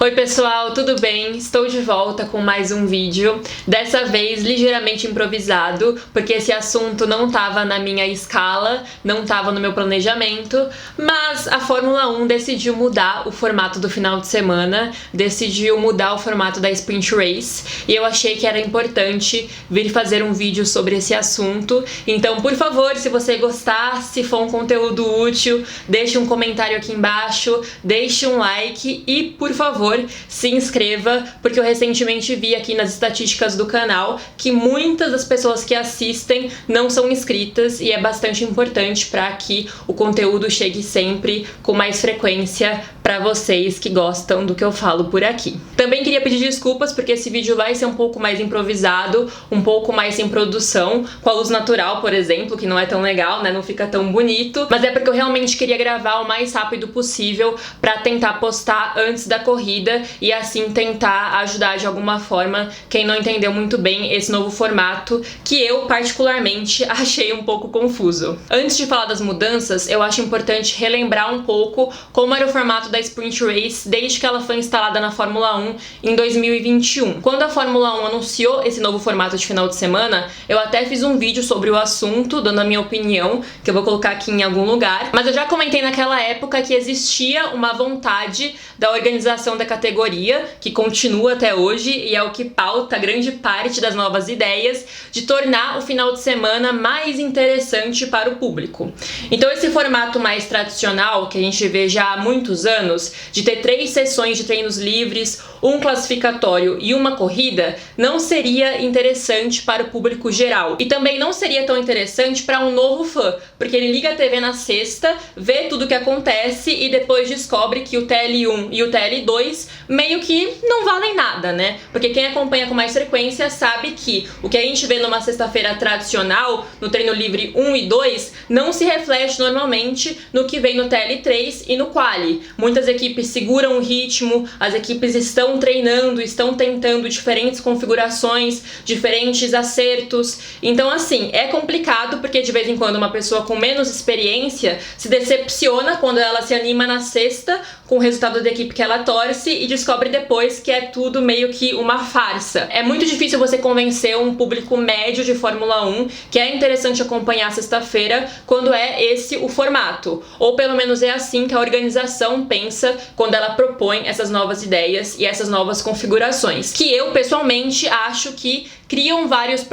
Oi pessoal, tudo bem? Estou de volta com mais um vídeo, dessa vez ligeiramente improvisado, porque esse assunto não estava na minha escala, não estava no meu planejamento, mas a Fórmula 1 decidiu mudar o formato do final de semana, decidiu mudar o formato da Sprint Race, e eu achei que era importante vir fazer um vídeo sobre esse assunto. Então, por favor, se você gostar, se for um conteúdo útil, deixe um comentário aqui embaixo, deixe um like e, por favor, se inscreva, porque eu recentemente vi aqui nas estatísticas do canal que muitas das pessoas que assistem não são inscritas e é bastante importante para que o conteúdo chegue sempre com mais frequência para vocês que gostam do que eu falo por aqui. Também queria pedir desculpas porque esse vídeo vai ser um pouco mais improvisado, um pouco mais sem produção, com a luz natural, por exemplo, que não é tão legal, né? Não fica tão bonito, mas é porque eu realmente queria gravar o mais rápido possível para tentar postar antes da corrida e assim tentar ajudar de alguma forma quem não entendeu muito bem esse novo formato, que eu particularmente achei um pouco confuso. Antes de falar das mudanças, eu acho importante relembrar um pouco como era o formato da Sprint Race desde que ela foi instalada na Fórmula 1 em 2021. Quando a Fórmula 1 anunciou esse novo formato de final de semana, eu até fiz um vídeo sobre o assunto, dando a minha opinião, que eu vou colocar aqui em algum lugar, mas eu já comentei naquela época que existia uma vontade da organização da categoria, que continua até hoje e é o que pauta grande parte das novas ideias, de tornar o final de semana mais interessante para o público. Então esse formato mais tradicional, que a gente vê já há muitos anos, de ter 3 sessões de treinos livres, um classificatório e uma corrida, não seria interessante para o público geral. E também não seria tão interessante para um novo fã, porque ele liga a TV na sexta, vê tudo o que acontece e depois descobre que o TL1 e o TL2 meio que não valem nada, né? Porque quem acompanha com mais frequência sabe que o que a gente vê numa sexta-feira tradicional, no treino livre 1 e 2, não se reflete normalmente no que vem no TL3 e no quali. Muitas equipes seguram o ritmo, as equipes estão treinando, estão tentando diferentes configurações, diferentes acertos. Então, assim, é complicado porque de vez em quando uma pessoa com menos experiência se decepciona quando ela se anima na sexta com o resultado da equipe que ela torce e descobre depois que é tudo meio que uma farsa. É muito difícil você convencer um público médio de Fórmula 1 que é interessante acompanhar sexta-feira quando é esse o formato. Ou pelo menos é assim que a organização pensa quando ela propõe essas novas ideias e essas novas configurações, que eu pessoalmente acho que criam vários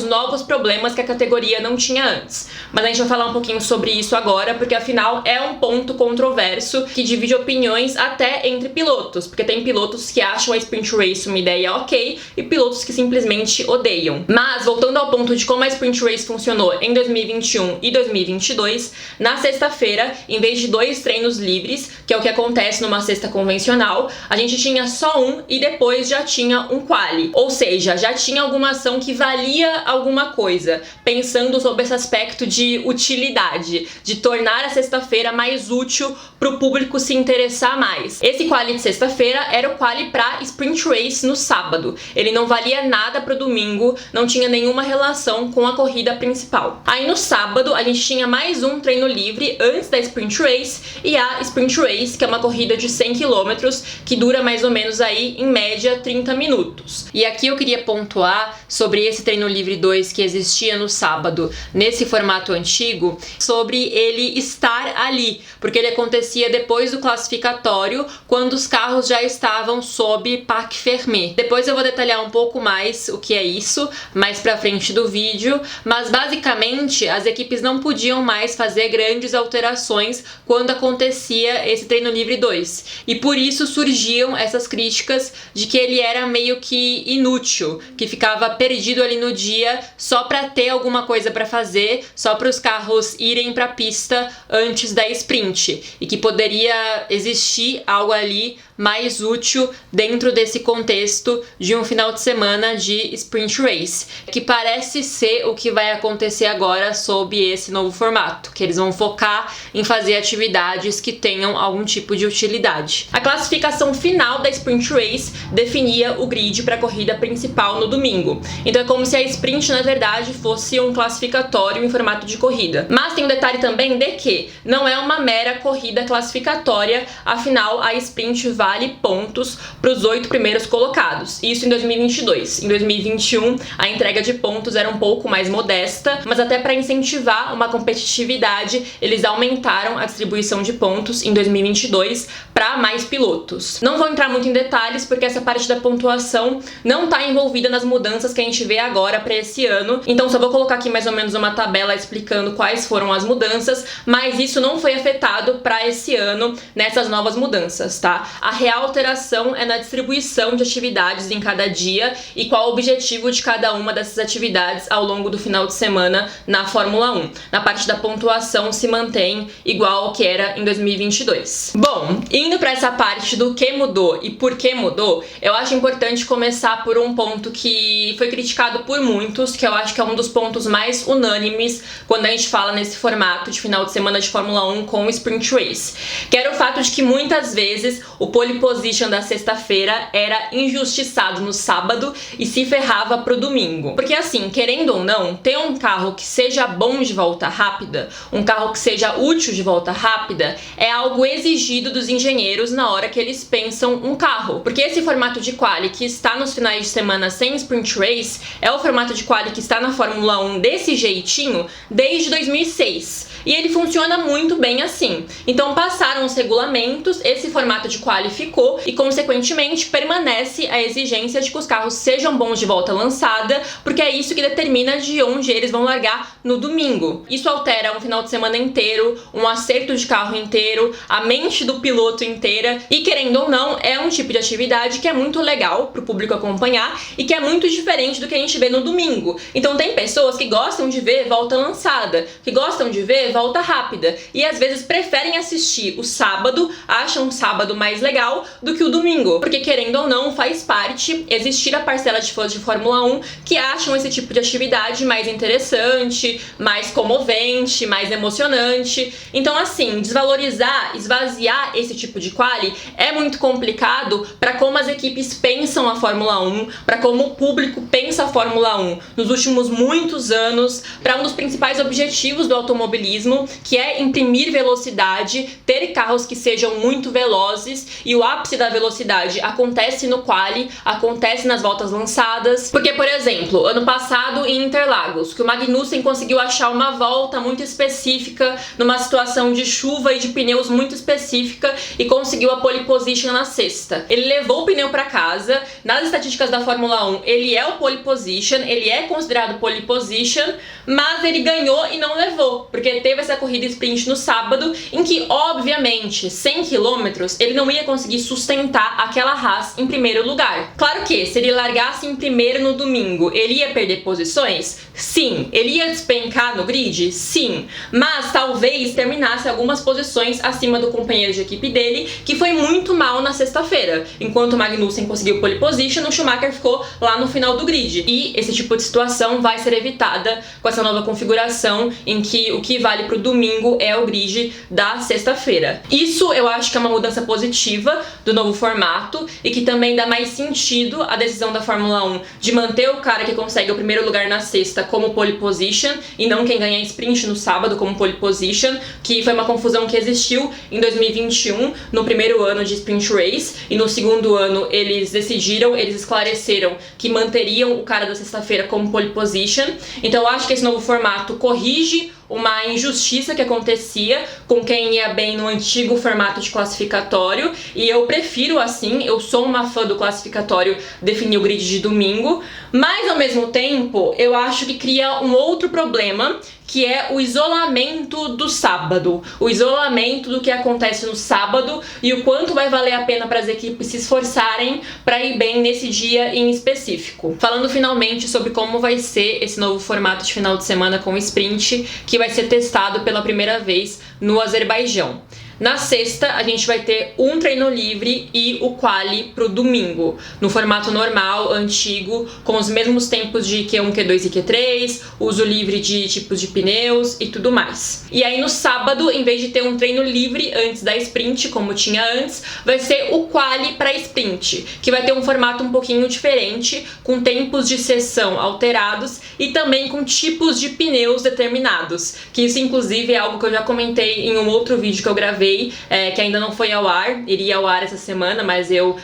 novos problemas que a categoria não tinha antes. Mas a gente vai falar um pouquinho sobre isso agora, porque afinal é um ponto controverso que divide opiniões até entre pilotos, porque tem pilotos que acham a Sprint Race uma ideia ok e pilotos que simplesmente odeiam. Mas, voltando ao ponto de como a Sprint Race funcionou em 2021 e 2022, na sexta-feira, em vez de 2 treinos livres, que é o que acontece numa sexta convencional, a gente tinha só um e depois já tinha um quali. Ou seja, já tinha alguma ação que valia alguma coisa, pensando sobre esse aspecto de utilidade, de tornar a sexta-feira mais útil para o público se interessar mais. Esse quali de sexta-feira era o quali para Sprint Race no sábado. Ele não valia nada para o domingo, não tinha nenhuma relação com a corrida principal. Aí no sábado a gente tinha mais um treino livre antes da Sprint Race e a Sprint Race, que é uma corrida de 100 km que dura mais ou menos aí em média 30 minutos. E aqui eu queria pontuar sobre esse treino livre 2 que existia no sábado, nesse formato antigo, sobre ele estar ali, porque ele acontecia depois do classificatório, quando os carros já estavam sob Parc Fermé. Depois eu vou detalhar um pouco mais o que é isso, mais pra frente do vídeo, mas basicamente as equipes não podiam mais fazer grandes alterações quando acontecia esse treino livre 2. E por isso surgiam essas críticas de que ele era meio que inútil, que ficava perdido ali no dia só para ter alguma coisa para fazer, só para os carros irem para a pista antes da sprint, e que poderia existir algo ali mais útil dentro desse contexto de um final de semana de Sprint Race, que parece ser o que vai acontecer agora sob esse novo formato, que eles vão focar em fazer atividades que tenham algum tipo de utilidade. A classificação final da Sprint Race definia o grid para a corrida principal no domingo, então é como se a sprint na verdade fosse um classificatório em formato de corrida. Mas tem um detalhe também de que não é uma mera corrida classificatória, afinal a sprint vai vale pontos para os 8 primeiros colocados. Isso em 2022. Em 2021, a entrega de pontos era um pouco mais modesta, mas até para incentivar uma competitividade, eles aumentaram a distribuição de pontos em 2022 para mais pilotos. Não vou entrar muito em detalhes porque essa parte da pontuação não está envolvida nas mudanças que a gente vê agora para esse ano, então só vou colocar aqui mais ou menos uma tabela explicando quais foram as mudanças, mas isso não foi afetado para esse ano nessas novas mudanças, tá? A real alteração é na distribuição de atividades em cada dia e qual o objetivo de cada uma dessas atividades ao longo do final de semana na Fórmula 1. Na parte da pontuação se mantém igual ao que era em 2022. Bom, indo para essa parte do que mudou e por que mudou, eu acho importante começar por um ponto que foi criticado por muitos, que eu acho que é um dos pontos mais unânimes quando a gente fala nesse formato de final de semana de Fórmula 1 com o Sprint Race, que era o fato de que muitas vezes o pole position da sexta-feira era injustiçado no sábado e se ferrava pro domingo. Porque assim, querendo ou não, ter um carro que seja bom de volta rápida, um carro que seja útil de volta rápida, é algo exigido dos engenheiros na hora que eles pensam um carro. Porque esse formato de quali que está nos finais de semana sem Sprint Race é o formato de quali que está na Fórmula 1 desse jeitinho desde 2006. E ele funciona muito bem assim. Então passaram os regulamentos, esse formato de quali ficou e consequentemente permanece a exigência de que os carros sejam bons de volta lançada, porque é isso que determina de onde eles vão largar no domingo. Isso altera um final de semana inteiro, um acerto de carro inteiro, a mente do piloto inteira e, querendo ou não, é um tipo de atividade que é muito legal pro público acompanhar e que é muito diferente do que a gente vê no domingo. Então tem pessoas que gostam de ver volta lançada, que gostam de ver volta rápida e às vezes preferem assistir o sábado, acham o sábado mais legal do que o domingo, porque querendo ou não faz parte existir a parcela de fãs de Fórmula 1 que acham esse tipo de atividade mais interessante, mais comovente, mais emocionante. Então assim, desvalorizar, esvaziar esse tipo de quali é muito complicado para como as equipes pensam a Fórmula 1, para como o público pensa a Fórmula 1 nos últimos muitos anos, para um dos principais objetivos do automobilismo, que é imprimir velocidade, ter carros que sejam muito velozes, e o ápice da velocidade acontece no quali, acontece nas voltas lançadas. Porque, por exemplo, ano passado em Interlagos, que o Magnussen conseguiu achar uma volta muito específica, numa situação de chuva e de pneus muito específica, e conseguiu a pole position na sexta. Ele levou o pneu para casa, nas estatísticas da Fórmula 1 ele é o pole position, ele é considerado pole position, mas ele ganhou e não levou, porque teve essa corrida sprint no sábado, em que, obviamente, 100 km ele não ia conseguir sustentar aquela Haas em primeiro lugar. Claro que, se ele largasse em primeiro no domingo, ele ia perder posições? Sim. Ele ia despencar no grid? Sim. Mas talvez terminasse algumas posições acima do companheiro de equipe dele, que foi muito mal na sexta-feira. Enquanto o Magnussen conseguiu pole position, o Schumacher ficou lá no final do grid. E esse tipo de situação vai ser evitada com essa nova configuração, em que o que vale pro domingo é o grid da sexta-feira. Isso eu acho que é uma mudança positiva do novo formato e que também dá mais sentido à decisão da Fórmula 1 de manter o cara que consegue o primeiro lugar na sexta como pole position e não quem ganha sprint no sábado como pole position, que foi uma confusão que existiu em 2021 no primeiro ano de Sprint Race, e no segundo ano eles esclareceram que manteriam o cara da sexta-feira como pole position. Então eu acho que esse novo formato corrige uma injustiça que acontecia com quem ia bem no antigo formato de classificatório, e eu prefiro assim. Eu sou uma fã do classificatório definir o grid de domingo, mas ao mesmo tempo eu acho que cria um outro problema, que é o isolamento do sábado, o isolamento do que acontece no sábado e o quanto vai valer a pena para as equipes se esforçarem para ir bem nesse dia em específico. Falando finalmente sobre como vai ser esse novo formato de final de semana com sprint, que vai ser testado pela primeira vez no Azerbaijão. Na sexta, a gente vai ter um treino livre e o quali pro domingo, no formato normal, antigo, com os mesmos tempos de Q1, Q2 e Q3, uso livre de tipos de pneus e tudo mais. E aí no sábado, em vez de ter um treino livre antes da sprint, como tinha antes, vai ser o quali para sprint, que vai ter um formato um pouquinho diferente, com tempos de sessão alterados e também com tipos de pneus determinados, que isso inclusive é algo que eu já comentei em um outro vídeo que eu gravei gravei, que ainda não foi ao ar, iria ao ar essa semana, mas eu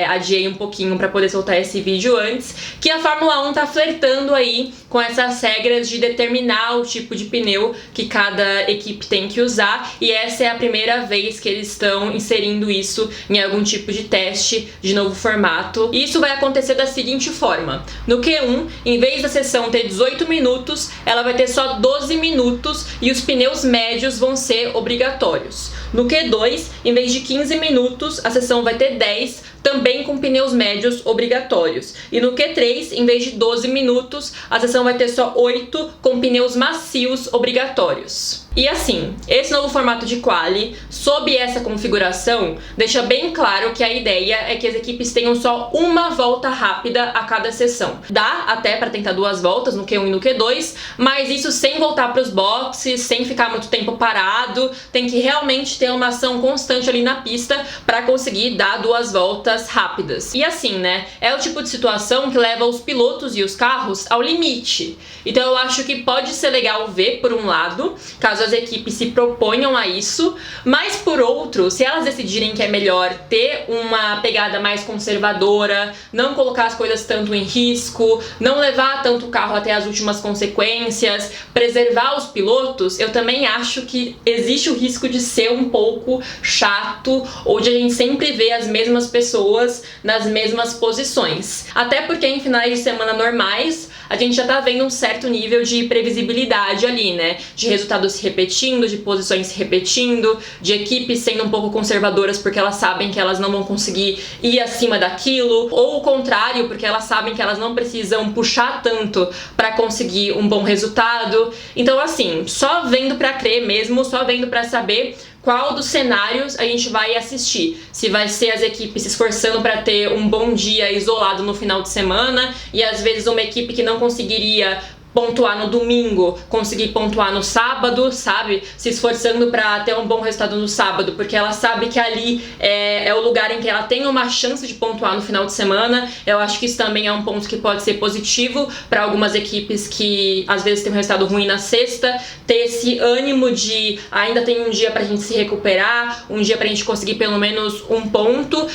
adiei um pouquinho pra poder soltar esse vídeo antes, que a Fórmula 1 tá flertando aí com essas regras de determinar o tipo de pneu que cada equipe tem que usar, e essa é a primeira vez que eles estão inserindo isso em algum tipo de teste de novo formato. E isso vai acontecer da seguinte forma: no Q1, em vez da sessão ter 18 minutos, ela vai ter só 12 minutos e os pneus médios vão ser obrigatórios. No Q2, em vez de 15 minutos, a sessão vai ter 10, também com pneus médios obrigatórios. E no Q3, em vez de 12 minutos, a sessão vai ter só 8, com pneus macios obrigatórios. E assim, esse novo formato de quali, sob essa configuração, deixa bem claro que a ideia é que as equipes tenham só uma volta rápida a cada sessão. Dá até para tentar 2 voltas no Q1 e no Q2, mas isso sem voltar para os boxes, sem ficar muito tempo parado, tem que realmente ter uma ação constante ali na pista para conseguir dar 2 voltas rápidas. E assim, né, é o tipo de situação que leva os pilotos e os carros ao limite. Então eu acho que pode ser legal ver, por um lado, caso as equipes se proponham a isso, mas por outro, se elas decidirem que é melhor ter uma pegada mais conservadora, não colocar as coisas tanto em risco, não levar tanto o carro até as últimas consequências, preservar os pilotos, eu também acho que existe o risco de ser um pouco chato ou de a gente sempre ver as mesmas pessoas nas mesmas posições. Até porque em finais de semana normais, a gente já tá vendo um certo nível de previsibilidade ali, né? De resultados se repetindo, de posições se repetindo, de equipes sendo um pouco conservadoras porque elas sabem que elas não vão conseguir ir acima daquilo, ou o contrário, porque elas sabem que elas não precisam puxar tanto pra conseguir um bom resultado. Então, assim, só vendo pra crer mesmo, só vendo pra saber qual dos cenários a gente vai assistir. Se vai ser as equipes se esforçando para ter um bom dia isolado no final de semana e às vezes uma equipe que não conseguiria pontuar no domingo, conseguir pontuar no sábado, sabe? Se esforçando para ter um bom resultado no sábado, porque ela sabe que ali é o lugar em que ela tem uma chance de pontuar no final de semana. Eu acho que isso também é um ponto que pode ser positivo para algumas equipes que às vezes tem um resultado ruim na sexta, ter esse ânimo de ainda tem um dia pra gente se recuperar, um dia pra gente conseguir pelo menos um ponto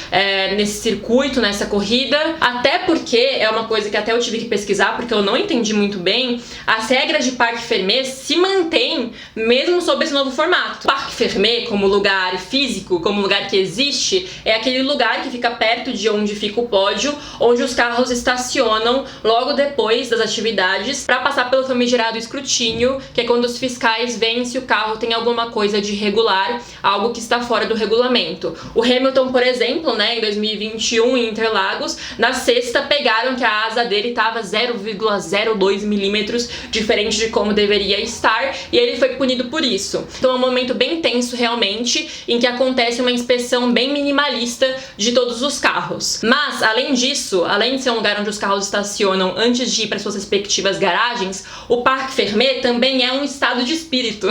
nesse circuito, nessa corrida. Até porque é uma coisa que até eu tive que pesquisar, porque eu não entendi muito bem. As regras de Parc Fermé se mantêm mesmo sob esse novo formato. Parc Fermé, como lugar físico, como lugar que existe, é aquele lugar que fica perto de onde fica o pódio, onde os carros estacionam logo depois das atividades para passar pelo famigerado escrutínio, que é quando os fiscais veem se o carro tem alguma coisa de irregular, algo que está fora do regulamento. O Hamilton, por exemplo, né, em 2021 em Interlagos, na sexta pegaram que a asa dele estava 0,02 milímetros diferente de como deveria estar, e ele foi punido por isso. Então é um momento bem tenso realmente, em que acontece uma inspeção bem minimalista de todos os carros. Mas, além disso, além de ser um lugar onde os carros estacionam antes de ir para suas respectivas garagens, o Parc Fermé também é um estado de espírito.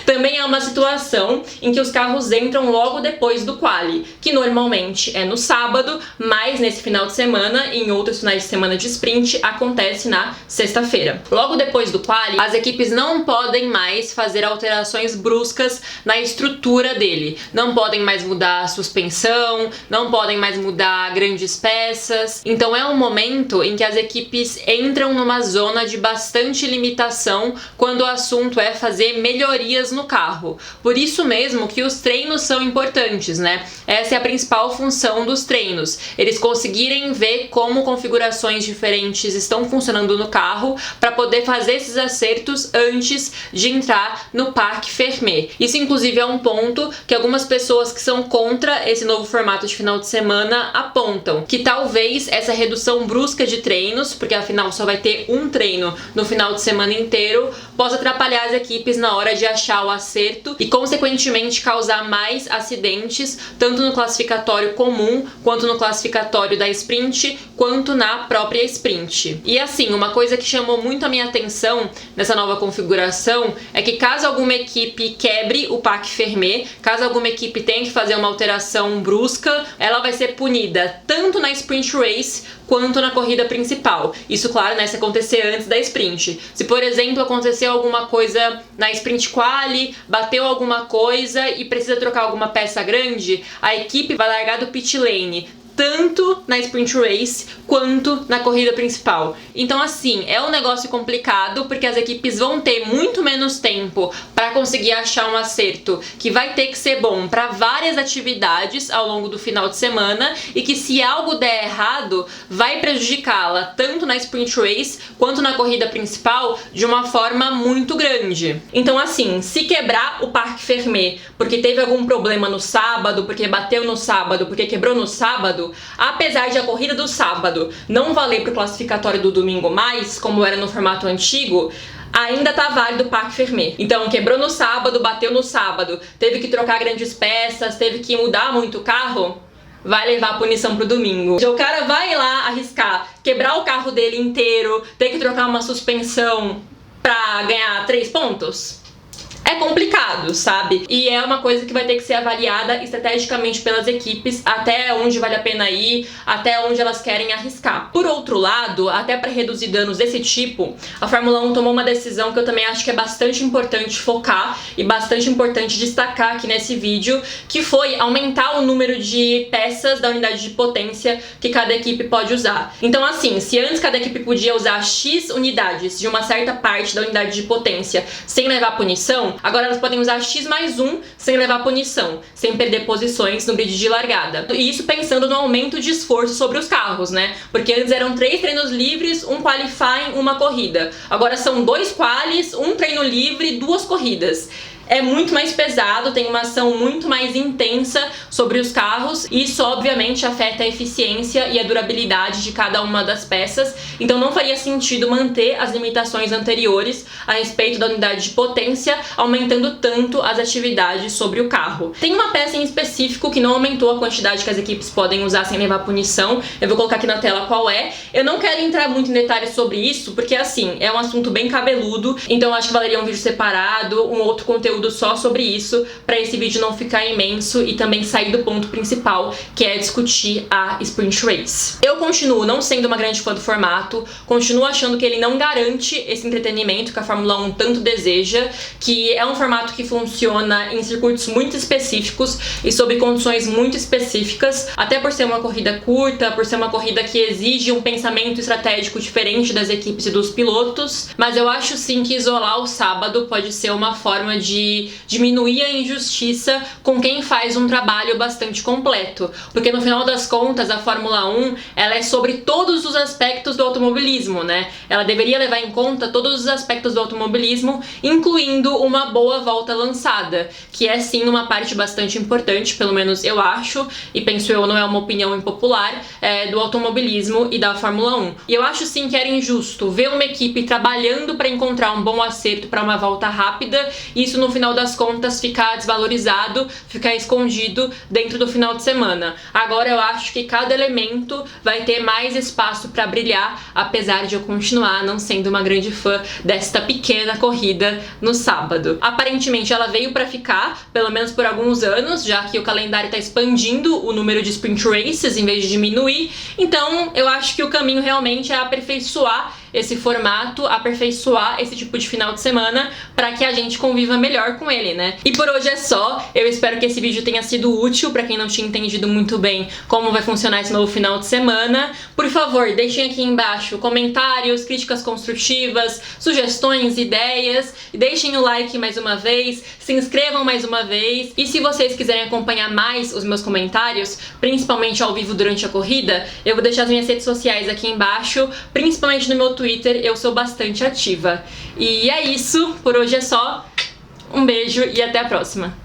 Também é uma situação em que os carros entram logo depois do quali, que normalmente é no sábado, mas nesse final de semana e em outros finais de semana de sprint acontece na sexta-feira. Logo depois do quali, as equipes não podem mais fazer alterações bruscas na estrutura dele. Não podem mais mudar a suspensão, não podem mais mudar grandes peças. Então é um momento em que as equipes entram numa zona de bastante limitação quando o assunto é fazer melhorias no carro. Por isso mesmo que os treinos são importantes, né? Essa é a principal função dos treinos. Eles conseguirem ver como configurações diferentes estão funcionando no carro para poder fazer esses acertos antes de entrar no Parc Fermé. Isso inclusive é um ponto que algumas pessoas que são contra esse novo formato de final de semana apontam, que talvez essa redução brusca de treinos, porque afinal só vai ter um treino no final de semana inteiro, possa atrapalhar as equipes na hora de achar o acerto e consequentemente causar mais acidentes, tanto no classificatório comum, quanto no classificatório da sprint, quanto na própria sprint. E assim, uma coisa que chamou muito a minha atenção nessa nova configuração é que caso alguma equipe quebre o Parc Fermé, caso alguma equipe tenha que fazer uma alteração brusca, ela vai ser punida tanto na sprint race quanto na corrida principal. Isso, claro, né, se acontecer antes da sprint. Se, por exemplo, acontecer aconteceu alguma coisa na sprint quali, bateu alguma coisa e precisa trocar alguma peça grande, a equipe vai largar do pit lane, tanto na sprint race quanto na corrida principal. Então assim, é um negócio complicado porque as equipes vão ter muito menos tempo para conseguir achar um acerto que vai ter que ser bom para várias atividades ao longo do final de semana e que se algo der errado, vai prejudicá-la tanto na sprint race quanto na corrida principal de uma forma muito grande. Então assim, se quebrar o Parque Fermé porque teve algum problema no sábado, porque bateu no sábado, porque quebrou no sábado, apesar de a corrida do sábado não valer para o classificatório do domingo mais, como era no formato antigo, ainda tá válido o Parque Fermé. Então, quebrou no sábado, bateu no sábado, teve que trocar grandes peças, teve que mudar muito o carro, vai levar a punição pro domingo. O cara vai lá arriscar quebrar o carro dele inteiro, ter que trocar uma suspensão pra ganhar 3 pontos? É complicado, sabe? E é uma coisa que vai ter que ser avaliada estrategicamente pelas equipes, até onde vale a pena ir, até onde elas querem arriscar. Por outro lado, até para reduzir danos desse tipo, a Fórmula 1 tomou uma decisão que eu também acho que é bastante importante focar e bastante importante destacar aqui nesse vídeo, que foi aumentar o número de peças da unidade de potência que cada equipe pode usar. Então assim, se antes cada equipe podia usar X unidades de uma certa parte da unidade de potência sem levar punição, agora elas podem usar X mais 1 sem levar punição, sem perder posições no grid de largada. E isso pensando no aumento de esforço sobre os carros, né? Porque antes eram 3 treinos livres, um qualifying, uma corrida. Agora são 2 qualis, um treino livre, 2 corridas. É muito mais pesado, tem uma ação muito mais intensa sobre os carros e isso obviamente afeta a eficiência e a durabilidade de cada uma das peças, então não faria sentido manter as limitações anteriores a respeito da unidade de potência, aumentando tanto as atividades sobre o carro. Tem uma peça em específico que não aumentou a quantidade que as equipes podem usar sem levar punição, eu vou colocar aqui na tela qual é. Eu não quero entrar muito em detalhes sobre isso, porque assim, é um assunto bem cabeludo, então eu acho que valeria um vídeo separado, um outro conteúdo só sobre isso, para esse vídeo não ficar imenso e também sair do ponto principal, que é discutir a sprint race. Eu continuo não sendo uma grande fã do formato, continuo achando que ele não garante esse entretenimento que a Fórmula 1 tanto deseja, que é um formato que funciona em circuitos muito específicos e sob condições muito específicas, até por ser uma corrida curta, por ser uma corrida que exige um pensamento estratégico diferente das equipes e dos pilotos, mas eu acho sim que isolar o sábado pode ser uma forma de diminuir a injustiça com quem faz um trabalho bastante completo, porque no final das contas a Fórmula 1 ela é sobre todos os aspectos do automobilismo, né? Ela deveria levar em conta todos os aspectos do automobilismo, incluindo uma boa volta lançada, que é sim uma parte bastante importante, pelo menos eu acho, e penso eu, não é uma opinião impopular, do automobilismo e da Fórmula 1. E eu acho sim que era injusto ver uma equipe trabalhando para encontrar um bom acerto para uma volta rápida, e isso no final das contas ficar desvalorizado, ficar escondido dentro do final de semana. Agora eu acho que cada elemento vai ter mais espaço para brilhar, apesar de eu continuar não sendo uma grande fã desta pequena corrida no sábado. Aparentemente ela veio para ficar, pelo menos por alguns anos, já que o calendário está expandindo o número de sprint races em vez de diminuir, então eu acho que o caminho realmente é aperfeiçoar esse formato, aperfeiçoar esse tipo de final de semana para que a gente conviva melhor com ele, né? E por hoje é só, eu espero que esse vídeo tenha sido útil para quem não tinha entendido muito bem como vai funcionar esse novo final de semana. Por favor, deixem aqui embaixo comentários, críticas construtivas, sugestões, ideias, deixem o like mais uma vez, se inscrevam mais uma vez, e se vocês quiserem acompanhar mais os meus comentários, principalmente ao vivo durante a corrida, eu vou deixar as minhas redes sociais aqui embaixo, principalmente no meu Twitter, eu sou bastante ativa. E é isso, por hoje é só. Um beijo e até a próxima!